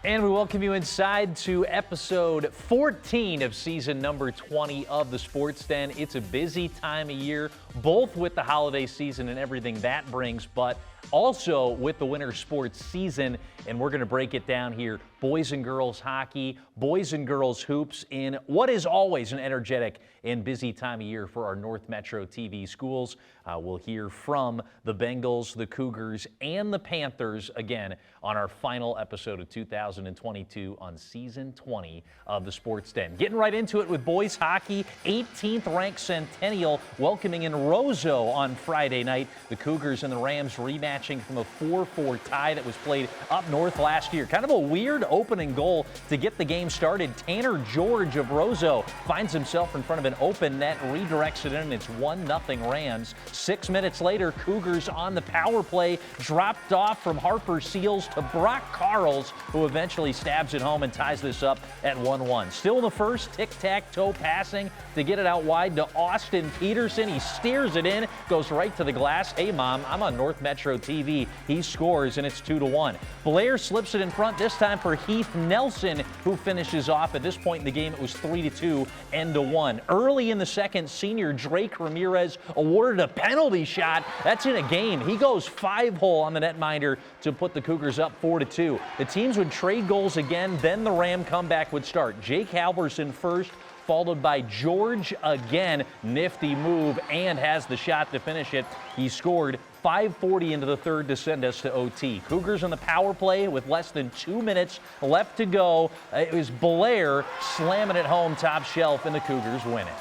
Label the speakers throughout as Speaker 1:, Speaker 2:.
Speaker 1: And we welcome you inside to episode 14 of season number 20 of the Sports Den. It's a busy time of year, both with the holiday season and everything that brings, but also with the winter sports season. And we're going to break it down here. Boys and girls hockey, boys and girls hoops in what is always an energetic and busy time of year for our North Metro TV schools. We'll hear from the Bengals, the Cougars, and the Panthers again on our final episode of 2022 on season 20 of the Sports Den. Getting right into it with boys hockey, 18th ranked Centennial welcoming in Roseau on Friday night. The Cougars and the Rams rematching from a 4-4 tie that was played up north last year. Kind of a weird opening goal to get the game started. Tanner George of Roseau finds himself in front of an open net, redirects it in, and it's 1-0 Rams. 6 minutes later, Cougars on the power play, dropped off from Harper Seals to Brock Carls, who eventually stabs it home and ties this up at 1-1. Still in the first, tic-tac-toe passing to get it out wide to Austin Peterson. He steers it in, goes right to the glass. Hey, Mom, I'm on North Metro TV. He scores, and it's 2-1. Blair slips it in front, this time for Heath Nelson, who finishes off. At this point in the game, it was 3-2, end to 1. Early in the second, senior Drake Ramirez awarded a penalty shot. That's in a game. He goes 5-hole on the netminder to put the Cougars up 4-2. The teams would trade goals again, then the Ram comeback would start. Jake Halverson first, followed by George again. Nifty move, and has the shot to finish it. He scored 5:40 into the third to send us to OT. Cougars on the power play with less than 2 minutes left to go. It was Blair slamming it home top shelf, and the Cougars win it.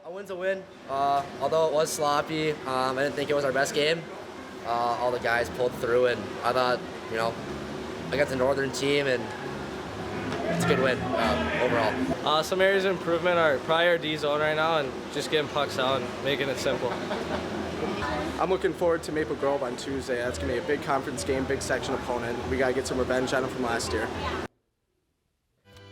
Speaker 2: A win's a win. Although it was sloppy, I didn't think it was our best game. All the guys pulled through, and I thought, against the Northern team, and it's a good win overall.
Speaker 3: Some areas of improvement are probably our D zone right now and just getting pucks out and making it simple.
Speaker 4: I'm looking forward to Maple Grove on Tuesday. That's going to be a big conference game, big section opponent. We got to get some revenge on them from last year.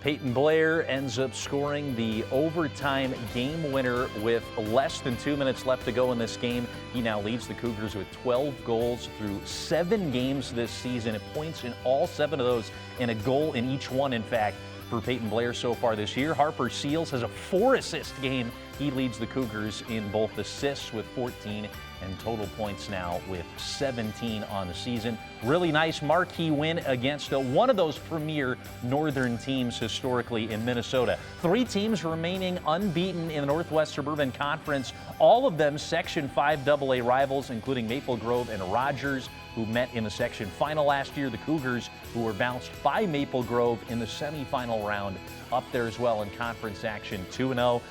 Speaker 1: Peyton Blair ends up scoring the overtime game winner with less than 2 minutes left to go in this game. He now leads the Cougars with 12 goals through 7 games this season. It points in all 7 of those and a goal in each one, in fact, for Peyton Blair so far this year. Harper Seals has a 4-assist game. He leads the Cougars in both assists with 14 and total points now with 17 on the season. Really nice marquee win against one of those premier northern teams historically in Minnesota. 3 teams remaining unbeaten in the Northwest Suburban Conference, all of them Section 5 AA rivals, including Maple Grove and Rogers, who met in the section final last year. The Cougars, who were bounced by Maple Grove in the semifinal round, up there as well in conference action, 2-0.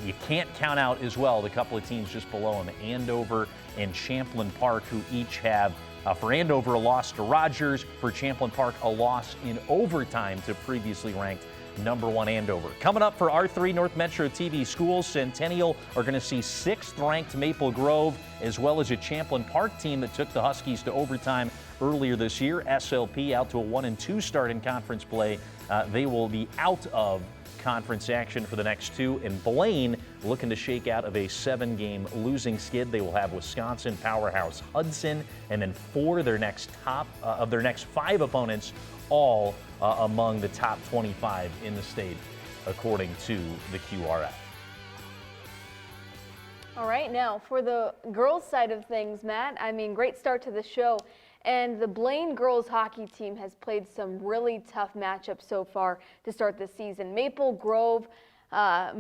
Speaker 1: You can't count out as well the couple of teams just below them, Andover and Champlain Park, who each have, for Andover, a loss to Rogers, for Champlain Park, a loss in overtime to previously ranked number 1 Andover. Coming up for our 3 North Metro TV schools, Centennial are going to see 6th ranked Maple Grove, as well as a Champlain Park team that took the Huskies to overtime earlier this year. SLP out to a 1-2 start in conference play. They will be out of conference action for the next 2, and Blaine looking to shake out of a 7-game losing skid. They will have Wisconsin powerhouse Hudson, and then 4 of their next 5 opponents, all among the top 25 in the state, according to the QRF.
Speaker 5: All right, now for the girls' side of things, Matt, great start to the show. And the Blaine girls hockey team has played some really tough matchups so far to start the season. Maple Grove,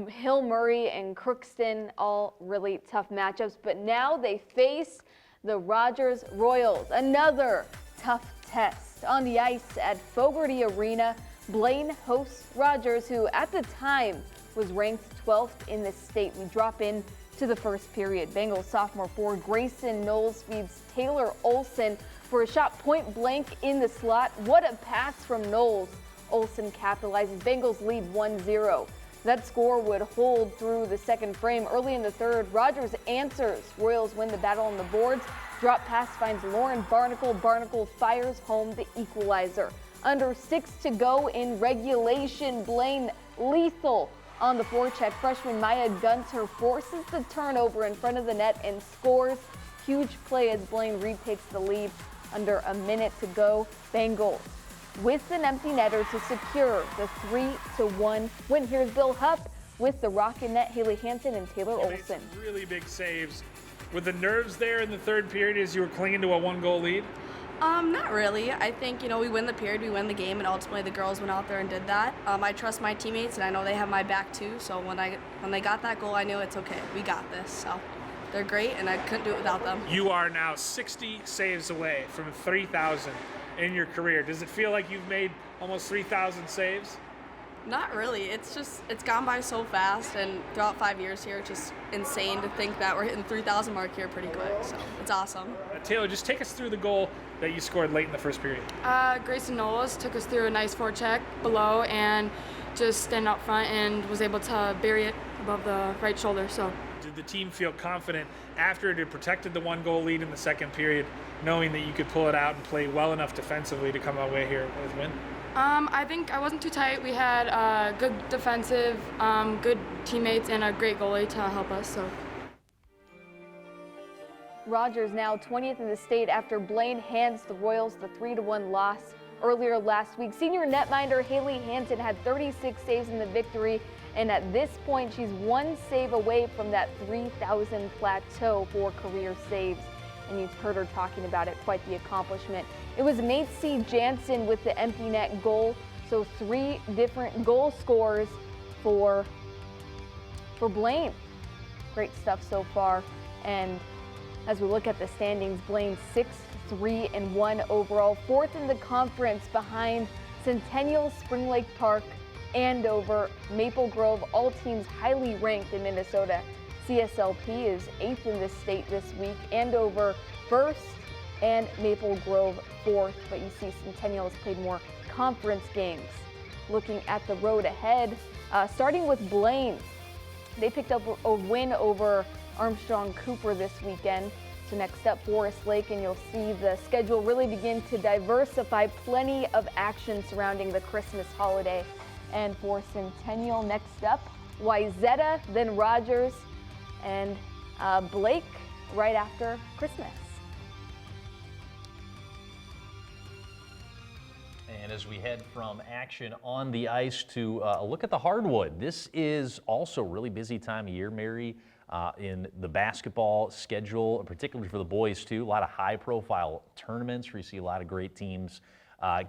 Speaker 5: Hill Murray, and Crookston, all really tough matchups. But now they face the Rogers Royals, another tough test. On the ice at Fogarty Arena, Blaine hosts Rogers, who at the time was ranked 12th in the state. We drop in to the first period. Bengals sophomore forward Grayson Knowles feeds Taylor Olson for a shot point blank in the slot. What a pass from Knowles. Olson capitalizes. Bengals lead 1-0. That score would hold through the second frame. Early in the third, Rogers answers. Royals win the battle on the boards. Drop pass finds Lauren Barnacle. Barnacle fires home the equalizer. Under 6 to go in regulation. Blaine lethal on the forecheck. Freshman Maya Gunter forces the turnover in front of the net and scores. Huge play as Blaine retakes the lead under a minute to go. Bengals with an empty netter to secure the 3-1 win. Here's Bill Hupp with the Rocket Net, Haley Hansen and Taylor Olson.
Speaker 6: Really big saves. Were the nerves there in the third period as you were clinging to a 1-goal lead?
Speaker 7: Not really. I think, we win the period, we win the game, and ultimately the girls went out there and did that. I trust my teammates, and I know they have my back too, so when they got that goal, I knew it's okay. We got this. So they're great, and I couldn't do it without them.
Speaker 6: You are now 60 saves away from 3,000 in your career. Does it feel like you've made almost 3,000 saves?
Speaker 7: Not really. It's gone by so fast, and throughout 5 years here, it's just insane to think that we're hitting the 3,000 mark here pretty quick. So it's awesome.
Speaker 6: Taylor, just take us through the goal that you scored late in the first period.
Speaker 8: Grayson Knowles took us through a nice forecheck below and just stand up front and was able to bury it above the right shoulder. So.
Speaker 6: Did the team feel confident after it had protected the 1-goal lead in the second period, knowing that you could pull it out and play well enough defensively to come away here with a win?
Speaker 8: I think I wasn't too tight. We had good defensive, good teammates, and a great goalie to help us. So.
Speaker 5: Rogers now 20th in the state after Blaine hands the Royals the 3-1 loss earlier last week. Senior netminder Haley Hansen had 36 saves in the victory, and at this point she's one save away from that 3,000 plateau for career saves. And you've heard her talking about it, quite the accomplishment. It was Macy Jansen with the empty net goal, so 3 different goal scores for Blaine. Great stuff so far. And as we look at the standings, Blaine 6-3-1 overall, 4th in the conference behind Centennial, Spring Lake Park, Andover, Maple Grove, all teams highly ranked in Minnesota. CSLP is 8th in the state this week, Andover 1st, and Maple Grove 4th. But you see Centennial has played more conference games. Looking at the road ahead, starting with Blaine, they picked up a win over Armstrong Cooper this weekend. So next up, Forest Lake, and you'll see the schedule really begin to diversify. Plenty of action surrounding the Christmas holiday. And for Centennial, next up, Wayzata, then Rogers, and Blake right after Christmas.
Speaker 1: And as we head from action on the ice to a look at the hardwood, this is also a really busy time of year, Mary, in the basketball schedule, particularly for the boys too. A lot of high-profile tournaments where you see a lot of great teams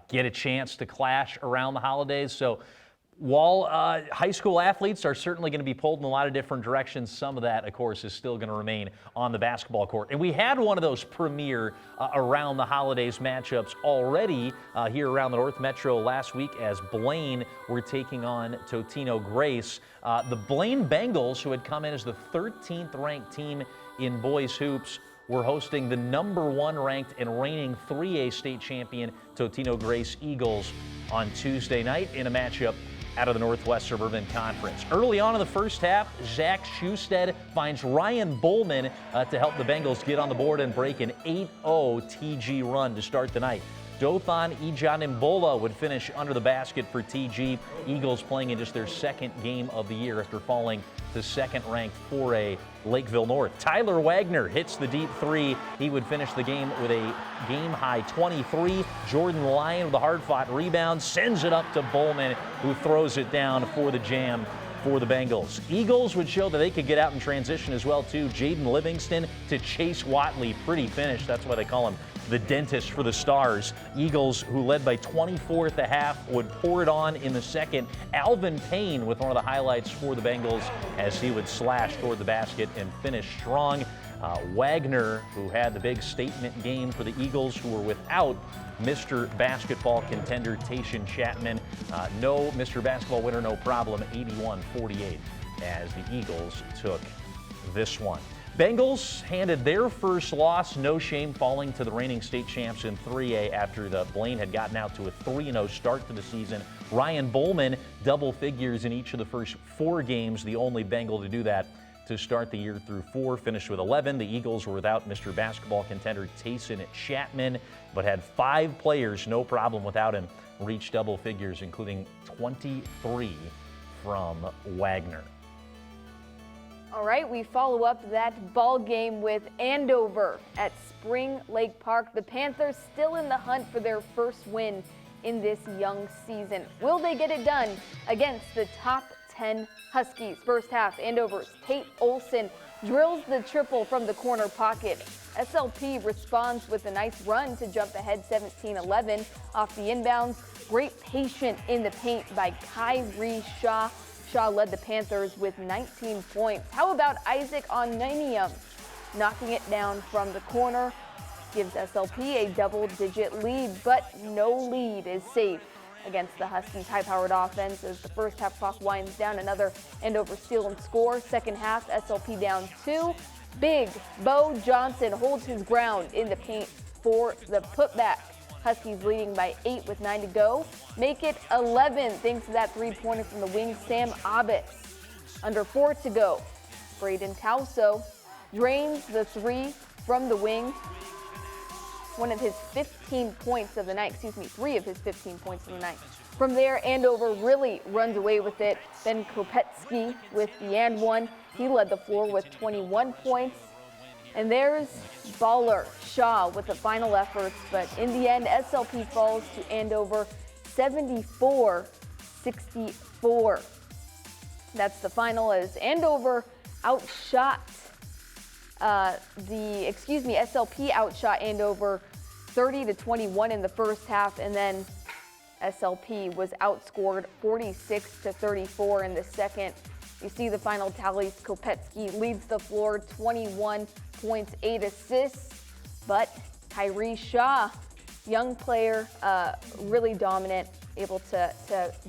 Speaker 1: get a chance to clash around the holidays. So while high school athletes are certainly going to be pulled in a lot of different directions, some of that, of course, is still going to remain on the basketball court. And we had one of those premier around the holidays matchups already here around the North Metro last week as Blaine were taking on Totino Grace. The Blaine Bengals, who had come in as the 13th ranked team in boys hoops, were hosting the number 1 ranked and reigning 3A state champion Totino Grace Eagles on Tuesday night in a matchup out of the Northwest Suburban Conference. Early on in the first half, Zach Schusted finds Ryan Bullman to help the Bengals get on the board and break an 8-0 TG run to start the night. Dothan Ijanimbola would finish under the basket for TG. Eagles playing in just their second game of the year after falling to second-ranked 4A Lakeville North. Tyler Wagner hits the deep 3. He would finish the game with a game-high 23. Jordan Lyon with a hard-fought rebound sends it up to Bowman, who throws it down for the jam for the Bengals. Eagles would show that they could get out in transition as well, too. Jaden Livingston to Chase Watley. Pretty finish. That's why they call him the dentist for the Stars. Eagles, who led by 24 at the half, would pour it on in the second. Alvin Payne with one of the highlights for the Bengals as he would slash toward the basket and finish strong. Wagner, who had the big statement game for the Eagles, who were without Mr. Basketball contender Tayshaun Chapman. No Mr. Basketball winner, no problem, 81-48 as the Eagles took this one. Bengals handed their first loss, no shame, falling to the reigning state champs in 3A after the Blaine had gotten out to a 3-0 start to the season. Ryan Bowman, double figures in each of the first 4 games, the only Bengal to do that to start the year through 4, finished with 11. The Eagles were without Mr. Basketball contender Tayshaun Chapman, but had 5 players, no problem without him, reach double figures, including 23 from Wagner.
Speaker 5: All right, we follow up that ball game with Andover at Spring Lake Park. The Panthers still in the hunt for their first win in this young season. Will they get it done against the top 10 Huskies? First half, Andover's Tate Olson drills the triple from the corner pocket. SLP responds with a nice run to jump ahead 17-11 off the inbounds. Great patience in the paint by Kyrie Shaw. Shaw led the Panthers with 19 points. How about Isaac Onenium knocking it down from the corner? Gives SLP a double-digit lead, but no lead is safe against the Huskies' high-powered offense as the first half clock winds down. Another Andover steal and score. Second half, SLP down 2. Big Bo Johnson holds his ground in the paint for the putback. Huskies leading by 8 with 9 to go. Make it 11 thanks to that three-pointer from the wing, Sam Abbott. Under 4 to go. Braden Tauso drains the 3 from the wing. One of his 15 points of the night, 3 of his 15 points of the night. From there, Andover really runs away with it. Ben Kopetsky with the and one. He led the floor with 21 points. And there's baller Shaw with the final efforts, but in the end, SLP falls to Andover 74-64. That's the final as Andover outshot SLP outshot Andover 30-21 in the first half, and then SLP was outscored 46-34 in the second. You see the final tallies. Kopetsky leads the floor, 21 points, 8 assists, but Kyrie Shaw, young player, really dominant, able to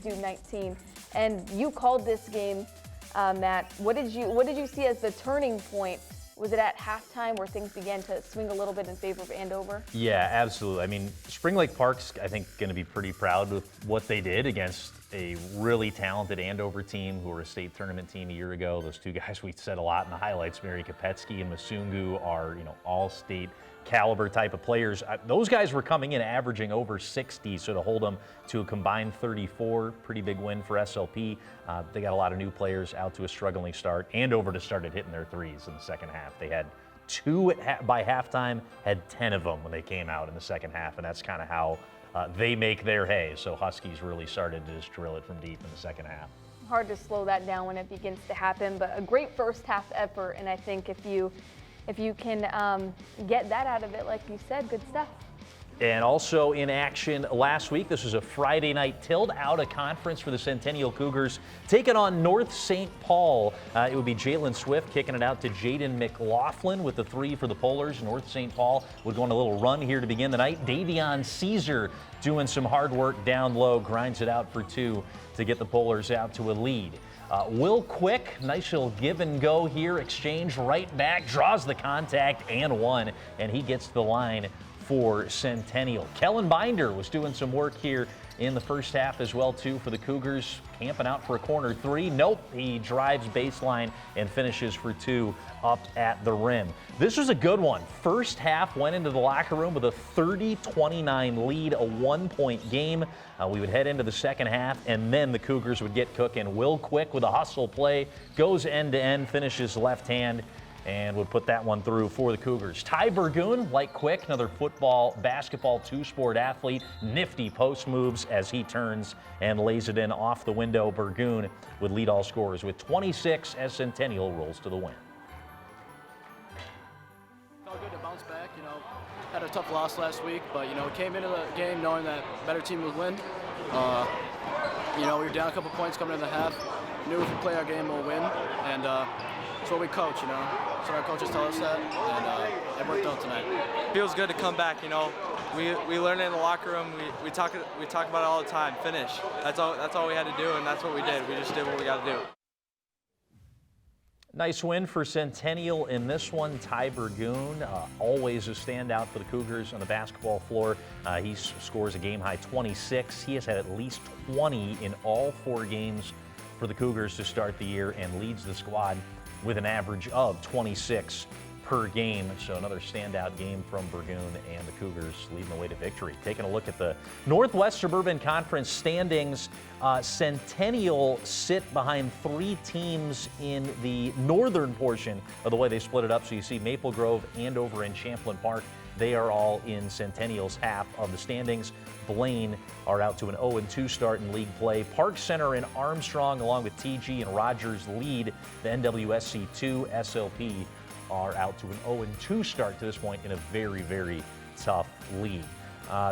Speaker 5: do 19. And you called this game, Matt. What did you see as the turning point? Was it at halftime where things began to swing a little bit in favor of Andover?
Speaker 1: Yeah, absolutely. I mean, Spring Lake Park's, I think, going to be pretty proud with what they did against a really talented Andover team who were a state tournament team a year ago. Those two guys we said a lot in the highlights, Mary Kopetsky and Masungu, are all-state caliber type of players. Those guys were coming in averaging over 60, so to hold them to a combined 34, pretty big win for SLP. They got a lot of new players out to a struggling start. Andover just started hitting their threes in the second half. They had 2 by halftime, had 10 of them when they came out in the second half, and that's kind of how they make their hay. So Huskies really started to just drill it from deep in the second half.
Speaker 5: Hard to slow that down when it begins to happen, but a great first half effort, and I think if you can get that out of it, like you said, good stuff.
Speaker 1: And also in action last week, this was a Friday night tilt out of conference for the Centennial Cougars, taking on North St. Paul. It would be Jalen Swift kicking it out to Jaden McLaughlin with the 3 for the Polars. North St. Paul would go on a little run here to begin the night. Davion Caesar doing some hard work down low, grinds it out for 2 to get the Polars out to a lead. Will Quick, nice little give and go here, exchange right back, draws the contact and 1, and he gets to the line for Centennial. Kellen Binder was doing some work here in the first half as well, too, for the Cougars, camping out for a corner 3. Nope, he drives baseline and finishes for 2 up at the rim. This was a good one. First half went into the locker room with a 30-29 lead, a 1-point game. We would head into the second half, and then the Cougars would get cooking. Will Quick with a hustle play, goes end-to-end, finishes left hand, and would put that one through for the Cougars. Ty Burgoon, like Quick, another football, basketball, 2-sport athlete. Nifty post moves as he turns and lays it in off the window. Burgoon would lead all scorers with 26 as Centennial rolls to the win.
Speaker 4: Felt good to bounce back. Had a tough loss last week, but came into the game knowing that better team would win. We were down a couple points coming in the half. Knew if we play our game, we'll win, and it's what we coach. So our coaches tell us that, and it worked out tonight.
Speaker 3: Feels good to come back. We learn it in the locker room. We talk about it all the time. Finish. That's all we had to do, and that's what we did. We just did what we got to do.
Speaker 1: Nice win for Centennial in this one. Ty Burgoon, always a standout for the Cougars on the basketball floor. He scores a game-high 26. He has had at least 20 in all 4 games for the Cougars to start the year and leads the squad with an average of 26 per game. So another standout game from Burgoon, and the Cougars leading the way to victory. Taking a look at the Northwest Suburban Conference standings, Centennial sit behind 3 teams in the northern portion of the way they split it up. So you see Maple Grove, Andover, and Champlain Park They are all in Centennial's half of the standings. Blaine are out to an 0-2 start in league play. Park Center and Armstrong, along with TG and Rogers, lead the NWSC 2. SLP are out to an 0-2 start to this point in a very, very tough league.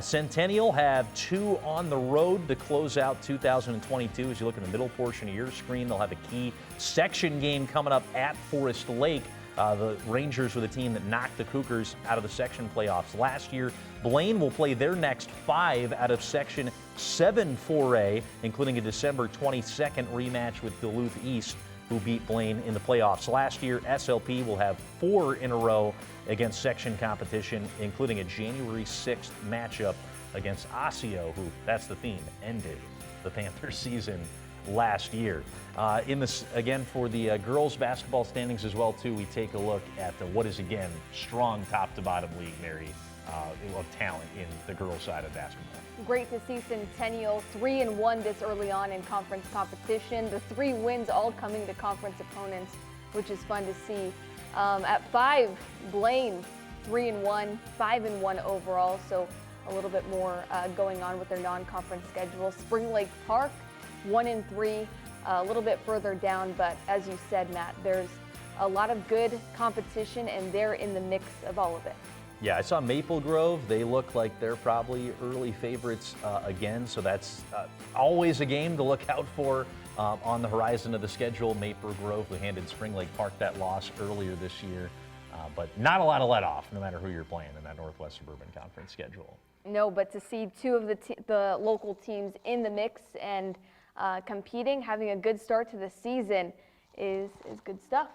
Speaker 1: Centennial have 2 on the road to close out 2022. As you look in the middle portion of your screen, they'll have a key section game coming up at Forest Lake. The Rangers were the team that knocked the Cougars out of the section playoffs last year. Blaine will play their next 5 out of Section 7 4A, including a December 22nd rematch with Duluth East, who beat Blaine in the playoffs last year. SLP will have 4 in a row against section competition, including a January 6th matchup against Osseo, who, that's the theme, ended the Panthers season last year. Again, for the girls basketball standings as well, too, we take a look at what is, again, strong top to bottom league, Mary, of talent in the girls side of basketball.
Speaker 5: Great to see Centennial 3-1 this early on in conference competition. The 3 wins all coming to conference opponents, which is fun to see. At 5, Blaine 3-1, 5-1 overall, so a little bit more going on with their non-conference schedule. Spring Lake Park 1-3, a little bit further down, but as you said, Matt, there's a lot of good competition and they're in the mix of all of it.
Speaker 1: Yeah, I saw Maple Grove. They look like they're probably early favorites again, so that's always a game to look out for on the horizon of the schedule. Maple Grove, who handed Spring Lake Park that loss earlier this year, but not a lot of let off, no matter who you're playing in that Northwest Suburban Conference schedule.
Speaker 5: No, but to see 2 of the local teams in the mix and competing, having a good start to the season is good stuff.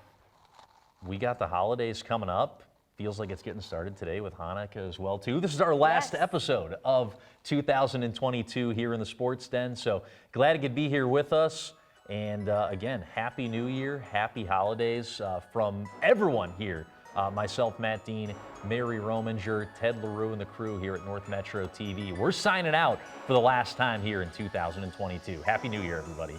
Speaker 1: We got the holidays coming up. Feels like it's getting started today with Hanukkah as well, too. This is our last episode of 2022 here in the Sports Den, so glad you could be here with us. And again, Happy New Year, Happy Holidays from everyone here. Myself, Matt Dean, Mary Rominger, Ted LaRue, and the crew here at North Metro TV. We're signing out for the last time here in 2022. Happy New Year, everybody.